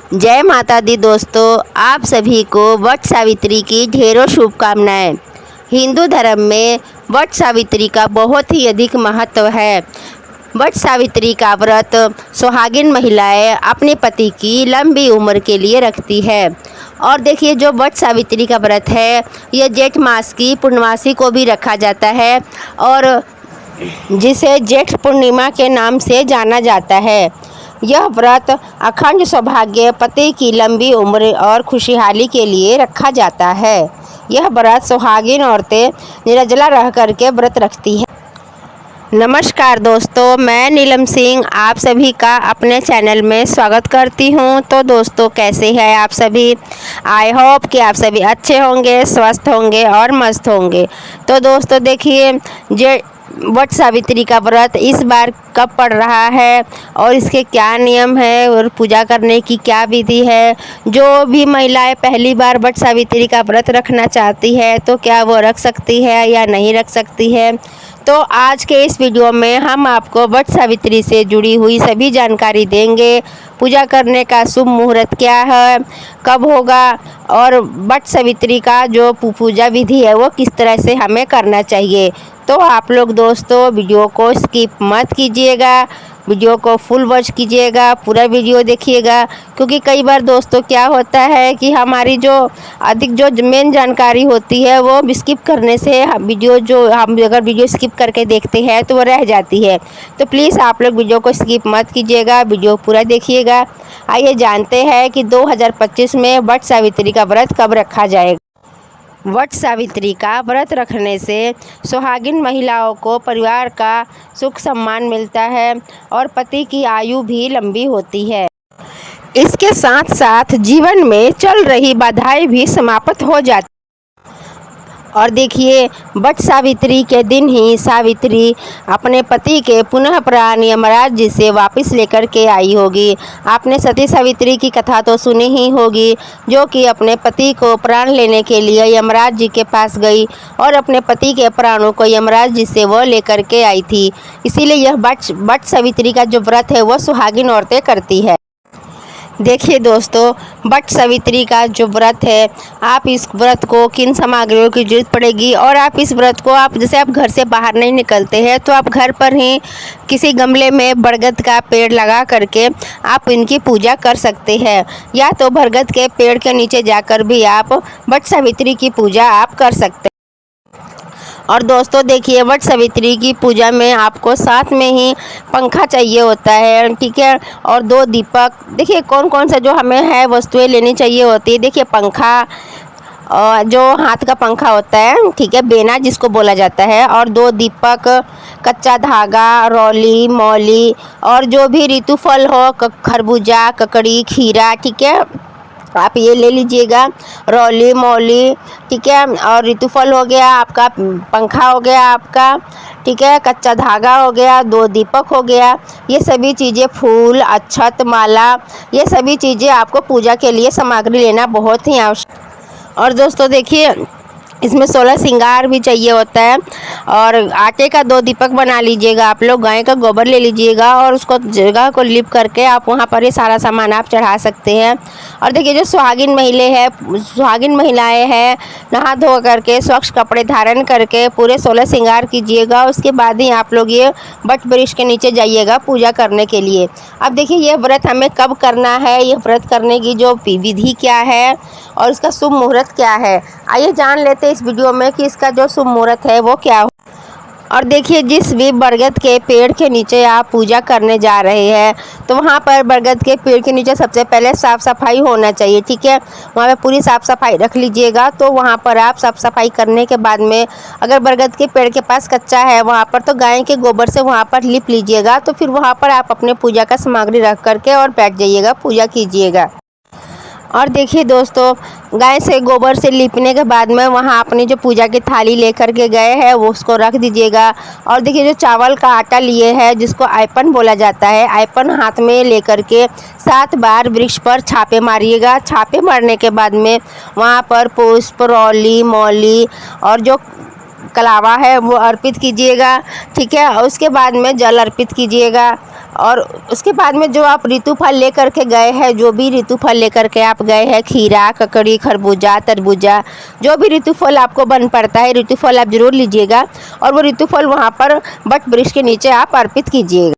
जय माता दी दोस्तों, आप सभी को वट सावित्री की ढेरों शुभकामनाएं। हिंदू धर्म में वट सावित्री का बहुत ही अधिक महत्व है। वट सावित्री का व्रत सुहागिन महिलाएं अपने पति की लंबी उम्र के लिए रखती है। और देखिए, जो वट सावित्री का व्रत है ये जेठ मास की पूर्णमासी को भी रखा जाता है और जिसे जेठ पूर्णिमा के नाम से जाना जाता है। यह व्रत अखंड सौभाग्य, पति की लंबी उम्र और खुशहाली के लिए रखा जाता है। यह व्रत सुहागिन औरतें निर्जला रह करके व्रत रखती हैं। नमस्कार दोस्तों, मैं नीलम सिंह आप सभी का अपने चैनल में स्वागत करती हूं। तो दोस्तों, कैसे हैं आप सभी? आई होप कि आप सभी अच्छे होंगे, स्वस्थ होंगे और मस्त होंगे। तो दोस्तों देखिए, जे वट सावित्री का व्रत इस बार कब पड़ रहा है और इसके क्या नियम है और पूजा करने की क्या विधि है। जो भी महिलाएं पहली बार वट सावित्री का व्रत रखना चाहती है तो क्या वो रख सकती है या नहीं रख सकती है। तो आज के इस वीडियो में हम आपको वट सावित्री से जुड़ी हुई सभी जानकारी देंगे। पूजा करने का शुभ मुहूर्त क्या है, कब होगा और वट सावित्री का जो पूजा विधि है वो किस तरह से हमें करना चाहिए। तो आप लोग दोस्तों वीडियो को स्किप मत कीजिएगा, वीडियो को फुल वॉच कीजिएगा, पूरा वीडियो देखिएगा। क्योंकि कई बार दोस्तों क्या होता है कि हमारी जो अधिक जो मेन जानकारी होती है वो स्किप करने से हम अगर वीडियो स्किप करके देखते हैं तो वो रह जाती है। तो प्लीज़ आप लोग वीडियो को स्किप मत कीजिएगा, वीडियो पूरा देखिएगा। आइए जानते हैं कि 2025 में वट सावित्री का व्रत कब रखा जाएगा। वट सावित्री का व्रत रखने से सुहागिन महिलाओं को परिवार का सुख सम्मान मिलता है और पति की आयु भी लंबी होती है। इसके साथ साथ जीवन में चल रही बाधाएं भी समाप्त हो जाती। और देखिए, वट सावित्री के दिन ही सावित्री अपने पति के पुनः प्राण यमराज जी से वापस लेकर के आई होगी। आपने सती सावित्री की कथा तो सुनी ही होगी, जो कि अपने पति को प्राण लेने के लिए यमराज जी के पास गई और अपने पति के प्राणों को यमराज जी से वो लेकर के आई थी। इसीलिए यह वट सावित्री का जो व्रत है वो सुहागिन औरतें करती है। देखिए दोस्तों, वट सावित्री का जो व्रत है, आप इस व्रत को किन सामग्रियों की जरूरत पड़ेगी और आप इस व्रत को जैसे आप घर से बाहर नहीं निकलते हैं तो आप घर पर ही किसी गमले में बरगद का पेड़ लगा करके आप इनकी पूजा कर सकते हैं। या तो बरगद के पेड़ के नीचे जाकर भी आप वट सावित्री की पूजा आप कर सकते हैं। और दोस्तों देखिए, वट सावित्री की पूजा में आपको साथ में ही पंखा चाहिए होता है, ठीक है, और 2 दीपक। देखिए कौन कौन सा जो हमें है वस्तुएं लेनी चाहिए होती है। देखिए पंखा, जो हाथ का पंखा होता है, ठीक है, बेना जिसको बोला जाता है, और 2 दीपक, कच्चा धागा, रौली, मौली और जो भी ऋतु फल हो, खरबूजा, ककड़ी, खीरा, ठीक है, आप ये ले लीजिएगा। रौली, मौली, ठीक है, और ऋतुफल हो गया आपका, पंखा हो गया आपका, ठीक है, कच्चा धागा हो गया, 2 दीपक हो गया। ये सभी चीज़ें, फूल, अक्षत, माला, ये सभी चीज़ें आपको पूजा के लिए सामग्री लेना बहुत ही आवश्यक। और दोस्तों देखिए, इसमें 16 श्रृंगार भी चाहिए होता है। और आटे का 2 दीपक बना लीजिएगा आप लोग, गाय का गोबर ले लीजिएगा और उसको जगह को लिप करके आप वहाँ पर ये सारा सामान आप चढ़ा सकते हैं। और देखिए, जो सुहागिन महिलाएं हैं, नहा धो करके स्वच्छ कपड़े धारण करके पूरे 16 श्रृंगार कीजिएगा। उसके बाद ही आप लोग ये वट वृक्ष के नीचे जाइएगा पूजा करने के लिए। अब देखिए, ये व्रत हमें कब करना है, ये व्रत करने की जो विधि क्या है और इसका शुभ मुहूर्त क्या है, आइए जान लेते हैं इस वीडियो में कि इसका जो शुभ मुहूर्त है वो क्या हो। और देखिए, जिस भी बरगद के पेड़ के नीचे आप पूजा करने जा रहे हैं तो वहाँ पर बरगद के पेड़ के नीचे सबसे पहले साफ़ सफाई होना चाहिए, ठीक है। वहाँ पे पूरी साफ़ सफाई रख लीजिएगा। तो वहाँ पर आप साफ़ सफाई करने के बाद में अगर बरगद के पेड़ के पास कच्चा है वहाँ पर तो गाय के गोबर से वहाँ पर लिप लीजिएगा। तो फिर वहाँ पर आप अपने पूजा का सामग्री रख करके और बैठ जाइएगा, पूजा कीजिएगा। और देखिए दोस्तों, गाय से गोबर से लीपने के बाद में वहाँ अपनी जो पूजा की थाली लेकर के गए हैं वो उसको रख दीजिएगा। और देखिए, जो चावल का आटा लिए है जिसको आयपन बोला जाता है, आयपन हाथ में लेकर के 7 बार वृक्ष पर छापे मारिएगा। छापे मारने के बाद में वहाँ पर पुष्प, रौली, मौली और जो कलावा है वो अर्पित कीजिएगा, ठीक है। और उसके बाद में जल अर्पित कीजिएगा। और उसके बाद में जो आप ऋतुफल लेकर के गए हैं, जो भी ऋतुफल लेकर के आप गए हैं, खीरा, ककड़ी, खरबूजा, तरबूजा, जो भी ऋतुफल आपको बन पड़ता है, ऋतुफल आप ज़रूर लीजिएगा और वो ऋतुफल वहाँ पर वट वृक्ष के नीचे आप अर्पित कीजिएगा।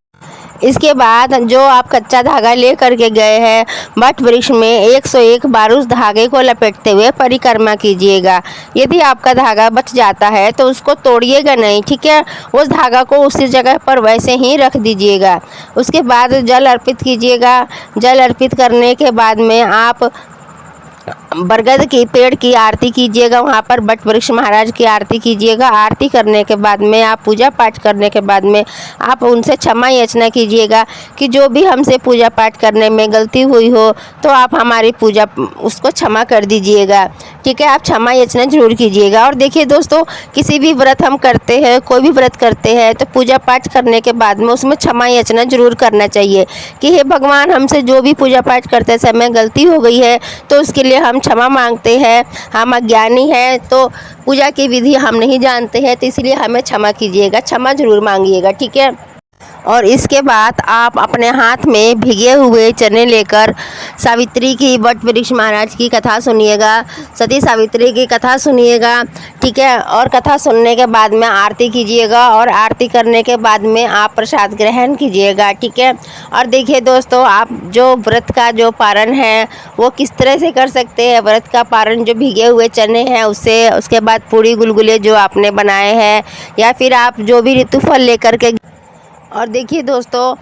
इसके बाद जो आप कच्चा धागा ले करके गए हैं, वट वृक्ष में 101 बार उस धागे को लपेटते हुए परिक्रमा कीजिएगा। यदि आपका धागा बच जाता है तो उसको तोड़िएगा नहीं, ठीक है। उस धागा को उसी जगह पर वैसे ही रख दीजिएगा। उसके बाद जल अर्पित कीजिएगा। जल अर्पित करने के बाद में आप बरगद के पेड़ की आरती कीजिएगा, वहाँ पर वट वृक्ष महाराज की आरती कीजिएगा। आरती करने के बाद में आप पूजा पाठ करने के बाद में आप उनसे क्षमा याचना कीजिएगा कि जो भी हमसे पूजा पाठ करने में गलती हुई हो तो आप हमारी पूजा उसको क्षमा कर दीजिएगा, ठीक है। आप क्षमा याचना जरूर कीजिएगा। और देखिए दोस्तों, किसी भी व्रत हम करते हैं, कोई भी व्रत करते हैं तो पूजा पाठ करने के बाद में उसमें क्षमा याचना जरूर करना चाहिए कि हे भगवान, हमसे जो भी पूजा पाठ करते समय गलती हो गई है तो उसके लिए हम क्षमा मांगते हैं। हम अज्ञानी हैं तो पूजा की विधि हम नहीं जानते हैं, तो इसलिए हमें क्षमा कीजिएगा, क्षमा जरूर मांगिएगा, ठीक है। और इसके बाद आप अपने हाथ में भीगे हुए चने लेकर सावित्री की, वट वृक्ष महाराज की कथा सुनिएगा, सती सावित्री की कथा सुनिएगा, ठीक है। और कथा सुनने के बाद में आरती कीजिएगा और आरती करने के बाद में आप प्रसाद ग्रहण कीजिएगा, ठीक है। और देखिए दोस्तों, आप जो व्रत का जो पारण है वो किस तरह से कर सकते हैं। व्रत का पारण जो भीगे हुए चने हैं उससे, उसके बाद पूड़ी गुलगुले जो आपने बनाए हैं, या फिर आप जो भी ऋतुफल लेकर के। और देखिए दोस्तों,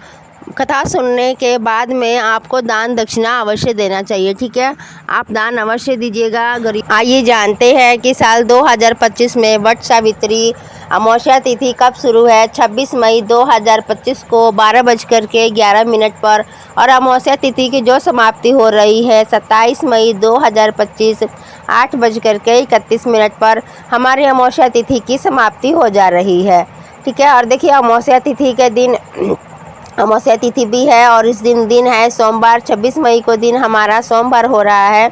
कथा सुनने के बाद में आपको दान दक्षिणा अवश्य देना चाहिए, ठीक है। आप दान अवश्य दीजिएगा गरीब। आइए जानते हैं कि साल 2025 में वट सावित्री अमावस्या तिथि कब शुरू है। 26 मई 2025 को 12:11 पर और अमावस्या तिथि की जो समाप्ति हो रही है 27 मई 2025 8:31 पर हमारी अमावस्या तिथि की समाप्ति हो जा रही है, ठीक है। और देखिए, अमावस्या तिथि के दिन अमावस्या तिथि भी है और इस दिन है सोमवार। 26 मई को दिन हमारा सोमवार हो रहा है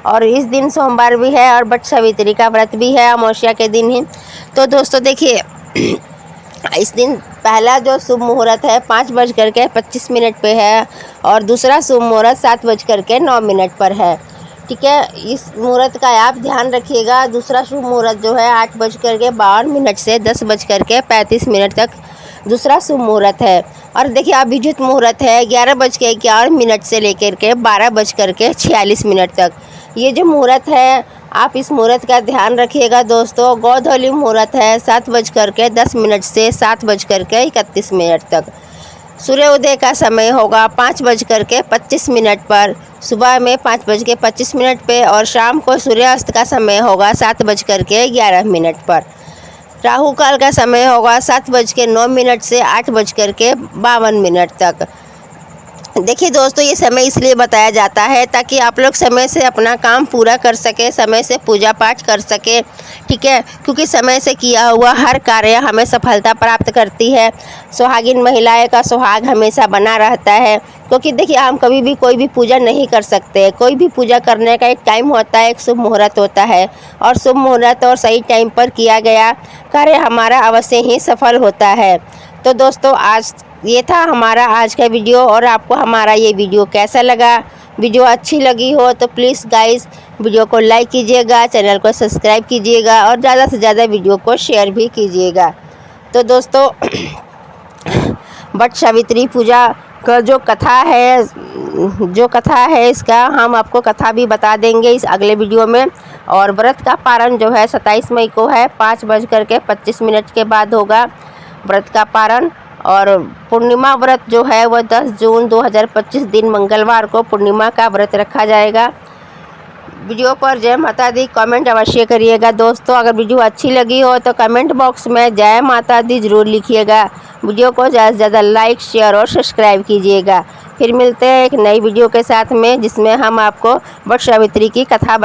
और इस दिन सोमवार भी है और वट सावित्री का व्रत भी है अमावस्या के दिन ही। तो दोस्तों देखिए, इस दिन पहला जो शुभ मुहूर्त है 5:25 पे है और दूसरा शुभ मुहूर्त 7:09 पर है, ठीक है। इस मुहूर्त का आप ध्यान रखिएगा। दूसरा शुभ मुहूर्त जो है 8:52 से 10:35 तक दूसरा शुभ मुहूर्त है। और देखिए, अभिजित मुहूर्त है 11:11 से लेकर के 12:46 तक। ये जो मुहूर्त है, आप इस मुहूर्त का ध्यान रखिएगा दोस्तों। गोधूली मुहूर्त है 7:10 से 7:31 तक। सूर्योदय का समय होगा 5:25 पर, सुबह में 5:25 पे और शाम को सूर्यास्त का समय होगा 7:11 पर। राहु काल का समय होगा 7:09 से 8:52 तक। देखिए दोस्तों, ये समय इसलिए बताया जाता है ताकि आप लोग समय से अपना काम पूरा कर सके, समय से पूजा पाठ कर सके, ठीक है। क्योंकि समय से किया हुआ हर कार्य हमें सफलता प्राप्त करती है। सुहागिन महिलाएं का सुहाग हमेशा बना रहता है। क्योंकि देखिए, हम कभी भी कोई भी पूजा नहीं कर सकते। कोई भी पूजा करने का एक टाइम होता है, एक शुभ मुहूर्त होता है और शुभ मुहूर्त और सही टाइम पर किया गया कार्य हमारा अवश्य ही सफल होता है। तो दोस्तों, आज ये था हमारा आज का वीडियो। और आपको हमारा ये वीडियो कैसा लगा? वीडियो अच्छी लगी हो तो प्लीज़ गाइस वीडियो को लाइक कीजिएगा, चैनल को सब्सक्राइब कीजिएगा और ज़्यादा से ज़्यादा वीडियो को शेयर भी कीजिएगा। तो दोस्तों, वट सावित्री पूजा का जो कथा है इसका हम आपको कथा भी बता देंगे इस अगले वीडियो में। और व्रत का पारण जो है 27 मई को है, 5:25 के बाद होगा व्रत का पारण। और पूर्णिमा व्रत जो है वह 10 जून 2025 दिन मंगलवार को पूर्णिमा का व्रत रखा जाएगा। वीडियो पर जय माता दी कमेंट अवश्य करिएगा दोस्तों। अगर वीडियो अच्छी लगी हो तो कमेंट बॉक्स में जय माता दी जरूर लिखिएगा। वीडियो को ज़्यादा से ज़्यादा लाइक, शेयर और सब्सक्राइब कीजिएगा। फिर मिलते हैं एक नई वीडियो के साथ में, जिसमें हम आपको वट सावित्री की कथा